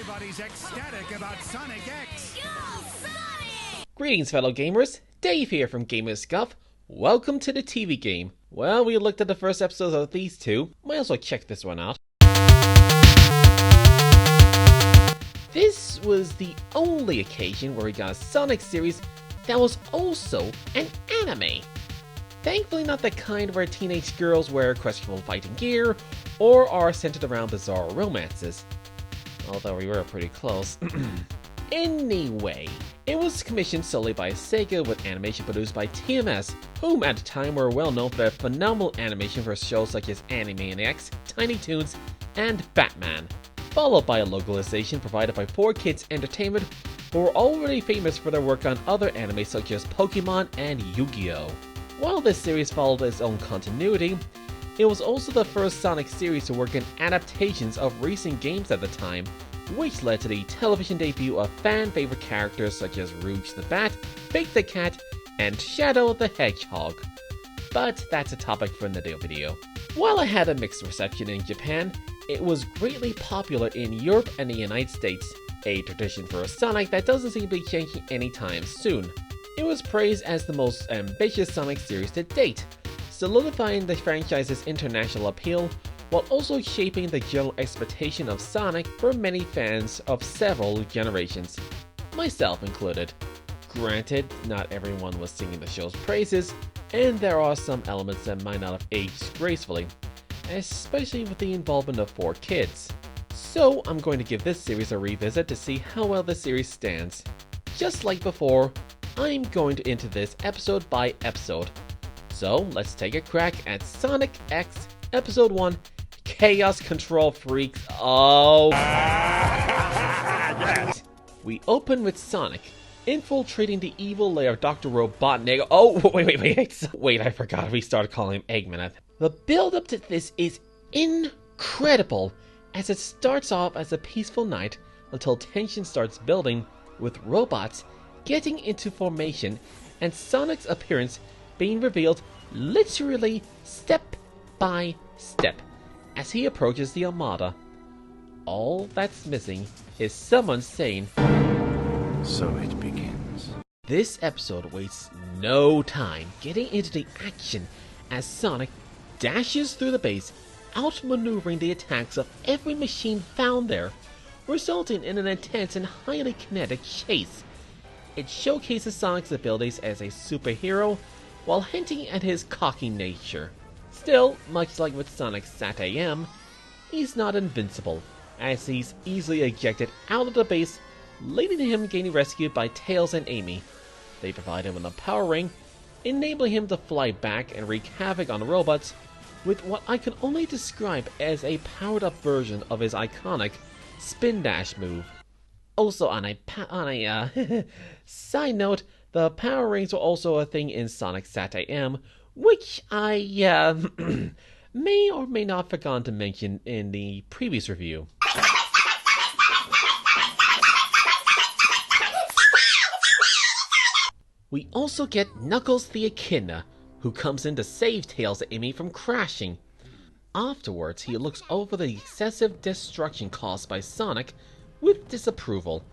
Everybody's ecstatic about Sonic X. Go, Sonic! Greetings, fellow gamers. Dave here from Guff. Welcome to the TV game. Well, we looked at the first episodes of these two. Might as well check this one out. This was the only occasion where we got a Sonic series that was also an anime. Thankfully not the kind where teenage girls wear questionable fighting gear or are centered around bizarre romances. Although we were pretty close. Anyway, it was commissioned solely by Sega with animation produced by TMS, whom at the time were well known for their phenomenal animation for shows such as Animaniacs, Tiny Toons, and Batman, followed by a localization provided by 4Kids Entertainment, who were already famous for their work on other anime such as Pokemon and Yu-Gi-Oh! While this series followed its own continuity, it was also the first Sonic series to work in adaptations of recent games at the time, which led to the television debut of fan-favorite characters such as Rouge the Bat, Big the Cat, and Shadow the Hedgehog. But that's a topic for another video. While it had a mixed reception in Japan, it was greatly popular in Europe and the United States, a tradition for a Sonic that doesn't seem to be changing anytime soon. It was praised as the most ambitious Sonic series to date, solidifying the franchise's international appeal while also shaping the general expectation of Sonic for many fans of several generations, myself included. Granted, not everyone was singing the show's praises, and there are some elements that might not have aged gracefully, especially with the involvement of 4Kids. So I'm going to give this series a revisit to see how well the series stands. Just like before, I'm going to enter this episode by episode. So let's take a crack at Sonic X Episode 1, Chaos Control Freaks. Oh! Yes. We open with Sonic infiltrating the evil lair of Dr. Robotnik. Oh, wait, I forgot we started calling him Eggman. The build up to this is incredible, as it starts off as a peaceful night until tension starts building with robots getting into formation and Sonic's appearance being revealed literally step by step as he approaches the Armada. All that's missing is someone saying, So it begins. This episode wastes no time getting into the action as Sonic dashes through the base, outmaneuvering the attacks of every machine found there, resulting in an intense and highly kinetic chase. It showcases Sonic's abilities as a superhero while hinting at his cocky nature. Still, much like with Sonic Sat-AM, he's not invincible, as he's easily ejected out of the base, leading to him getting rescued by Tails and Amy. They provide him with a power ring, enabling him to fly back and wreak havoc on the robots with what I can only describe as a powered-up version of his iconic Spin Dash move. Also, on a side note, the power rings were also a thing in Sonic Sat-AM, which I may or may not have forgotten to mention in the previous review. We also get Knuckles the Echidna, who comes in to save Tails and Amy from crashing. Afterwards, he looks over the excessive destruction caused by Sonic with disapproval.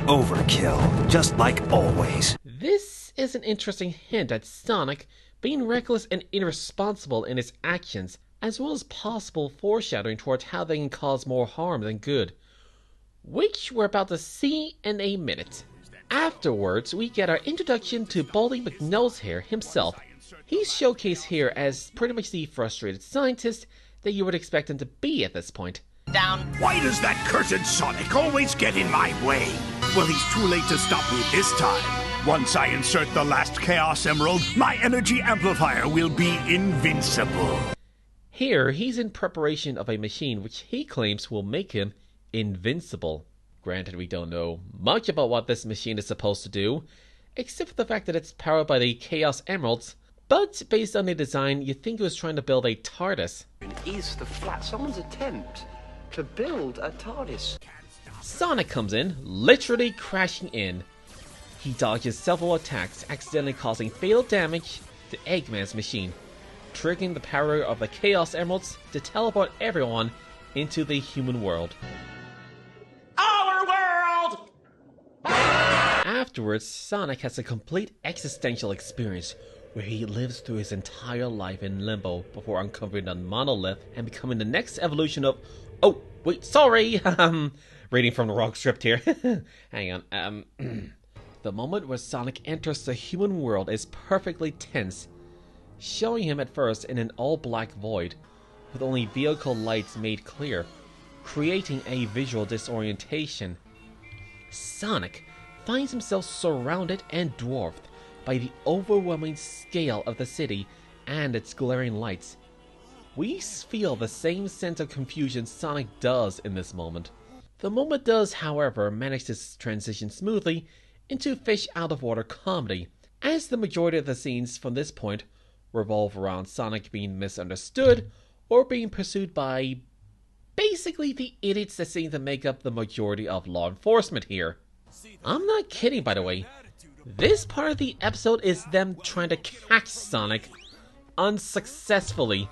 Overkill, just like always. This is an interesting hint at Sonic being reckless and irresponsible in his actions, as well as possible foreshadowing towards how they can cause more harm than good, which we're about to see in a minute. Afterwards, we get our introduction to Baldy McNosehair himself. He's showcased here as pretty much the frustrated scientist that you would expect him to be at this point. Down. Why does that cursed Sonic always get in my way? Well, he's too late to stop me this time. Once I insert the last Chaos Emerald, my energy amplifier will be invincible. Here, he's in preparation of a machine which he claims will make him invincible. Granted, we don't know much about what this machine is supposed to do, except for the fact that it's powered by the Chaos Emeralds, but based on the design, you'd think it was trying to build a TARDIS. Is the flat someone's attempt to build a TARDIS? Sonic comes in, literally crashing in. He dodges several attacks, accidentally causing fatal damage to Eggman's machine, triggering the power of the Chaos Emeralds to teleport everyone into the human world. Afterwards, Sonic has a complete existential experience where he lives through his entire life in limbo before uncovering the monolith and becoming the next evolution of... Oh, wait, sorry! Reading from the wrong script here. Hang on. The moment where Sonic enters the human world is perfectly tense, showing him at first in an all-black void, with only vehicle lights made clear, creating a visual disorientation. Sonic finds himself surrounded and dwarfed by the overwhelming scale of the city and its glaring lights. We feel the same sense of confusion Sonic does in this moment. The moment does, however, manage to transition smoothly into fish out of water comedy, as the majority of the scenes from this point revolve around Sonic being misunderstood or being pursued by basically the idiots that seem to make up the majority of law enforcement here. I'm not kidding, by the way. This part of the episode is them trying to catch Sonic unsuccessfully.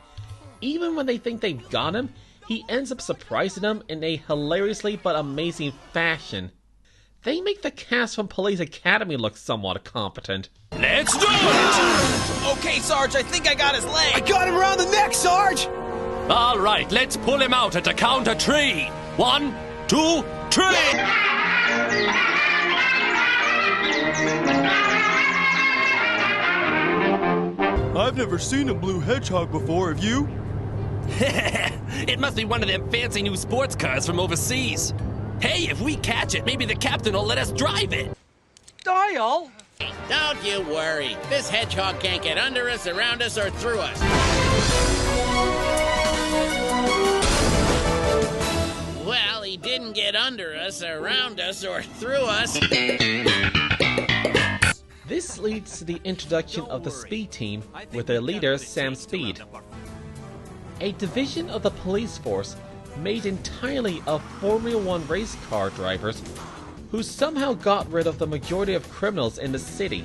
Even when they think they've got him, he ends up surprising them in a hilariously but amazing fashion. They make the cast from Police Academy look somewhat competent. Let's do it! Okay, Sarge, I think I got his leg. I got him around the neck, Sarge! All right, let's pull him out at the count of 3. 1, 2, 3! I've never seen a blue hedgehog before, have you? It must be one of them fancy new sports cars from overseas. Hey, if we catch it, maybe the captain will let us drive it. Dial? Don't you worry. This hedgehog can't get under us, around us, or through us. Well, he didn't get under us, around us, or through us. This leads to the introduction of the Speed Team with their leader, Sam Speed. A division of the police force made entirely of Formula 1 race car drivers who somehow got rid of the majority of criminals in the city.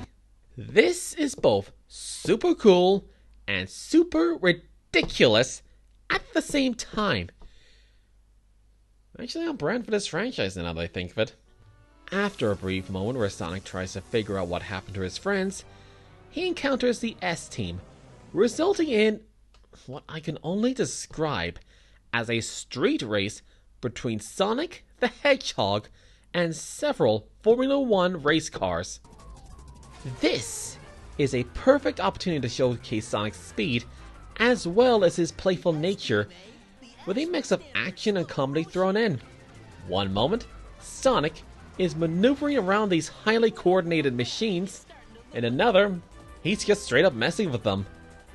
This is both super cool and super ridiculous at the same time. Actually on brand for this franchise now that I think of it. After a brief moment where Sonic tries to figure out what happened to his friends, he encounters the S-Team, resulting in what I can only describe as a street race between Sonic the Hedgehog and several Formula 1 race cars. This is a perfect opportunity to showcase Sonic's speed as well as his playful nature, with a mix of action and comedy thrown in. One moment, Sonic is maneuvering around these highly coordinated machines, and another, he's just straight up messing with them.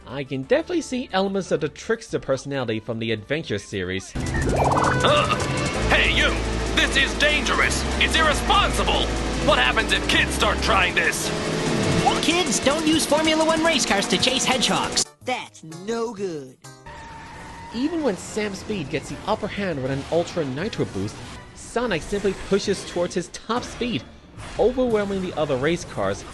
I can definitely see elements of the trickster personality from the Adventure series. Hey, you! This is dangerous! It's irresponsible! What happens if kids start trying this? Kids, don't use Formula 1 race cars to chase hedgehogs. That's no good. Even when Sam Speed gets the upper hand with an Ultra Nitro boost, Sonic simply pushes towards his top speed, overwhelming the other race cars,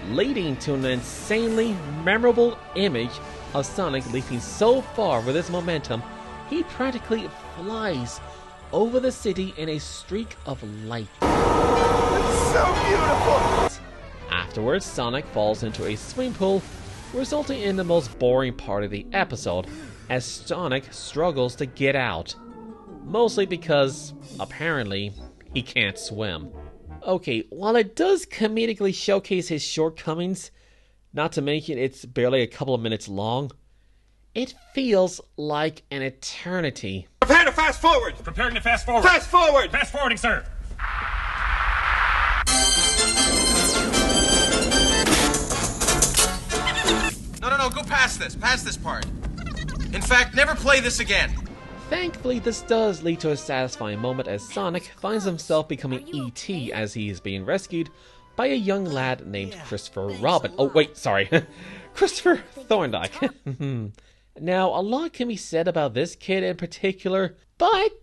leading to an insanely memorable image of Sonic leaping so far with his momentum, he practically flies over the city in a streak of light. It's so beautiful! Afterwards, Sonic falls into a swimming pool, resulting in the most boring part of the episode, as Sonic struggles to get out. Mostly because, apparently, he can't swim. Okay, while it does comedically showcase his shortcomings, not to mention it's barely a couple of minutes long, it feels like an eternity. Prepare to fast forward! Preparing to fast forward. Fast forward! Fast forwarding, sir. No, go past this part. In fact, never play this again. Thankfully, this does lead to a satisfying moment as Sonic finds himself becoming E.T. as he is being rescued by a young lad named Christopher Christopher Thorndyke. Now, a lot can be said about this kid in particular, but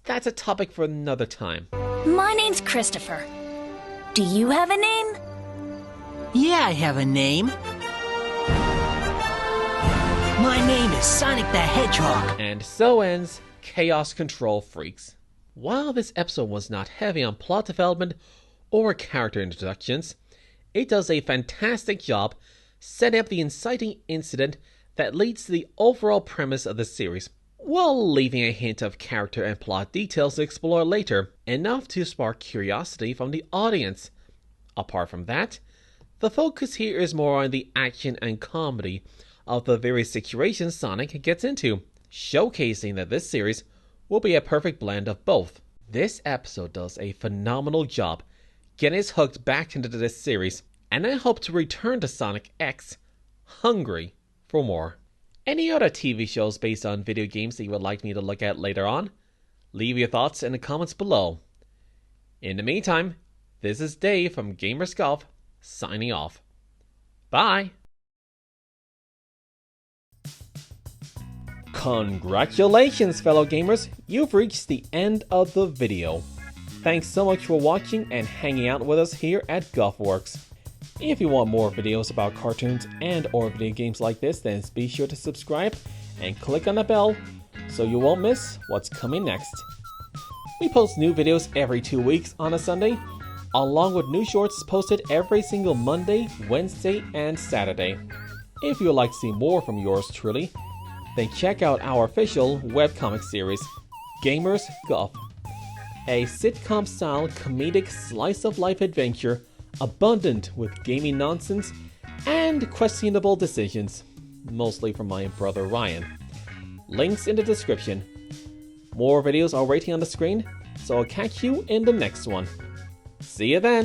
that's a topic for another time. My name's Christopher. Do you have a name? Yeah, I have a name. My name is Sonic the Hedgehog. And so ends Chaos Control Freaks. While this episode was not heavy on plot development or character introductions, it does a fantastic job setting up the inciting incident that leads to the overall premise of the series, while leaving a hint of character and plot details to explore later, enough to spark curiosity from the audience. Apart from that, the focus here is more on the action and comedy of the various situations Sonic gets into, showcasing that this series will be a perfect blend of both. This episode does a phenomenal job getting us hooked back into this series, and I hope to return to Sonic X hungry for more. Any other TV shows based on video games that you would like me to look at later on? Leave your thoughts in the comments below. In the meantime, this is Dave from Gamers Guff, signing off. Bye! Congratulations, fellow gamers! You've reached the end of the video. Thanks so much for watching and hanging out with us here at Guffworks. If you want more videos about cartoons and or video games like this, then be sure to subscribe and click on the bell so you won't miss what's coming next. We post new videos every 2 weeks on a Sunday, along with new shorts posted every single Monday, Wednesday, and Saturday. If you would like to see more from yours truly, then check out our official webcomic series, Gamers Guff, a sitcom-style comedic slice-of-life adventure abundant with gaming nonsense and questionable decisions, mostly from my brother Ryan. Links in the description. More videos are waiting on the screen, so I'll catch you in the next one. See you then!